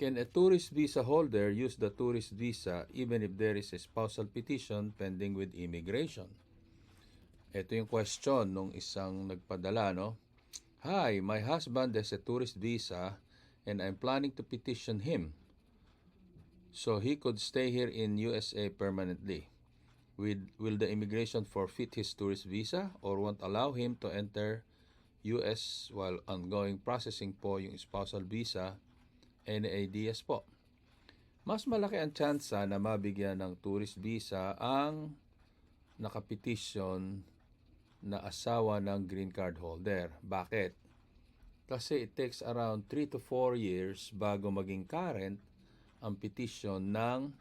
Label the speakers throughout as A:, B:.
A: Can a tourist visa holder use the tourist visa even if there is a spousal petition pending with immigration? Ito yung question nung isang nagpadala, no? Hi, my husband has a tourist visa and I'm planning to petition him so he could stay here in USA permanently. Will the immigration forfeit his tourist visa or won't allow him to enter US while ongoing processing po yung spousal visa? Any ideas po? Mas malaki ang tsansa na mabigyan ng tourist visa ang nakapetisyon na asawa ng green card holder. Bakit? Kasi it takes around 3 to 4 years bago maging current ang petition ng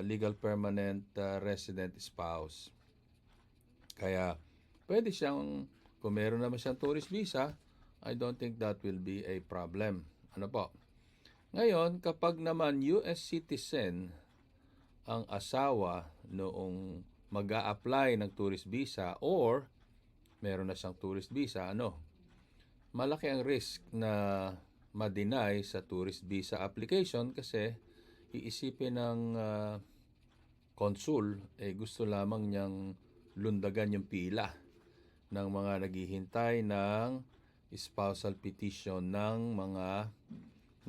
A: legal permanent resident spouse. Kaya pwede siyang, kung meron naman siyang tourist visa, I don't think that will be a problem. Ano po? Ngayon, kapag naman US citizen ang asawa noong mag-a-apply ng tourist visa or meron na siyang tourist visa, malaki ang risk na ma-deny sa tourist visa application kasi iisipin ng consul, gusto lamang niyang lundagan yung pila ng mga naghihintay ng spousal petition ng mga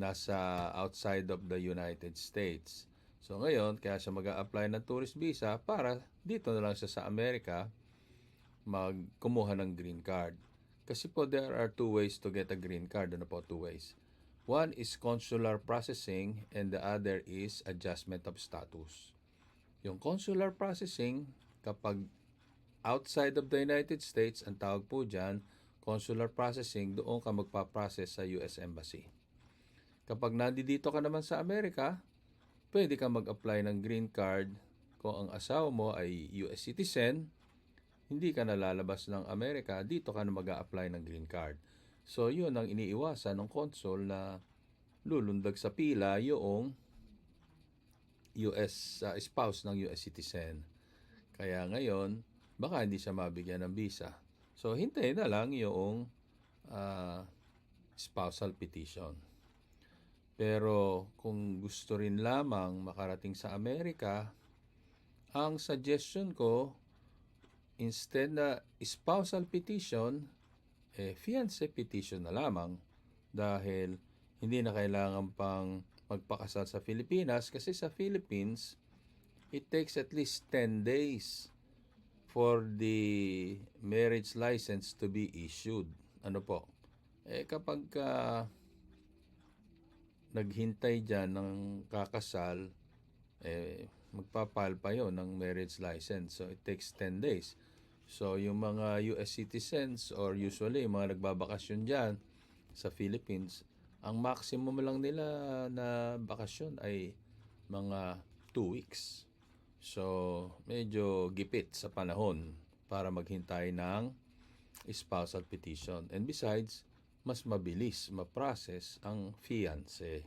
A: nasa outside of the United States. So ngayon, kaya siya mag-a-apply ng tourist visa para dito na lang siya sa Amerika magkumuha ng green card. Kasi po there are two ways to get a green card. Ano po, two ways? One is consular processing and the other is adjustment of status. Yung consular processing, kapag outside of the United States, ang tawag po dyan, consular processing, doon ka magpa-process sa US Embassy. Kapag nandito ka naman sa Amerika, pwede ka mag-apply ng green card kung ang asawa mo ay US citizen, hindi ka nalalabas ng Amerika, dito ka na mag-a-apply ng green card. So, yun ang iniiwasan ng consul na lulundag sa pila yung US spouse ng US citizen. Kaya ngayon, baka hindi siya mabigyan ng visa. So, hintayin na lang yung spousal petition. Pero kung gusto rin lamang makarating sa Amerika, ang suggestion ko, instead na spousal petition, fiancé petition na lamang dahil hindi na kailangan pang magpakasal sa Pilipinas kasi sa Philippines, it takes at least 10 days for the marriage license to be issued. Ano po? Kapag naghintay dyan ng kakasal, magpapile pa yon ng marriage license. So, it takes 10 days. So, yung mga US citizens or usually yung mga nagbabakasyon dyan sa Philippines, ang maximum lang nila na bakasyon ay mga 2 weeks. So, medyo gipit sa panahon para maghintay ng spousal petition. And besides, mas mabilis ma-process ang fiancé.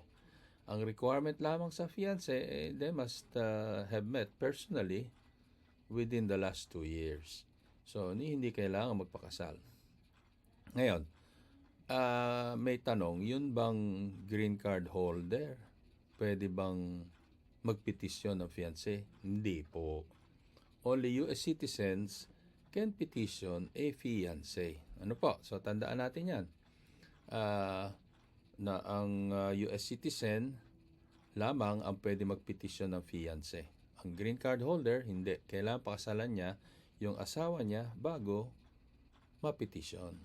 A: Ang requirement lamang sa fiancé, they must have met personally within the last 2 years. So, hindi kailangan magpakasal. Ngayon, may tanong, yun bang green card holder, pwede bang magpetisyon ng fiancé? Hindi po. Only US citizens can petition a fiancé. Ano po? So, tandaan natin yan. Na ang US citizen lamang ang pwede magpetisyon ng fiancé. Ang green card holder, hindi. Kailangan pakasalan niya yung asawa niya bago mapetisyon.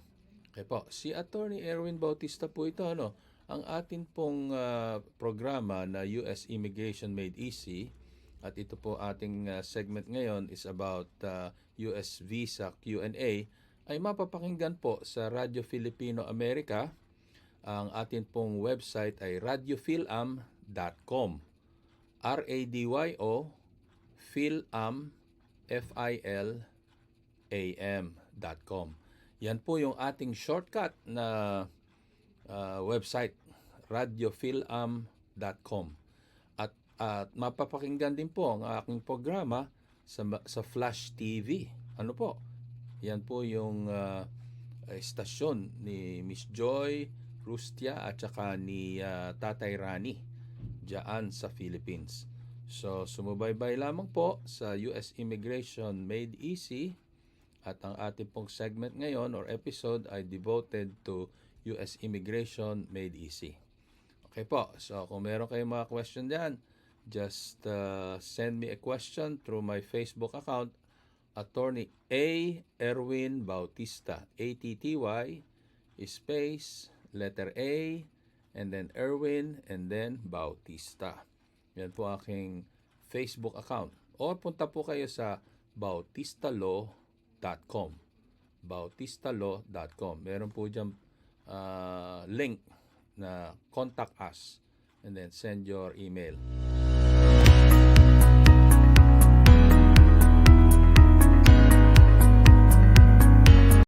A: Okay po, si Attorney Erwin Bautista po ito, ang atin pong programa na US Immigration Made Easy, at ito po ating segment ngayon is about US Visa Q&A, ay mapapakinggan po sa Radyo Filipino America. Ang atin pong website ay radiophilam.com. RADYO Philam FILAM.com. Yan po yung ating shortcut na website, radiophilam.com. At mapapakinggan din po ang aking programa sa Flash TV. Ano po? Yan po yung estasyon ni Miss Joy, Rustia at saka ni Tatay Rani diyan sa Philippines. So, sumubaybay lamang po sa US Immigration Made Easy at ang ating pong segment ngayon or episode ay devoted to US Immigration Made Easy. Okay po, so kung meron kayong mga question dyan, just send me a question through my Facebook account, Attorney A. Erwin Bautista, A-T-T-Y, space, letter A, and then Erwin, and then Bautista. Yan po aking Facebook account. O punta po kayo sa bautistalaw.com. bautistalaw.com. Meron po dyan link na contact us and then send your email.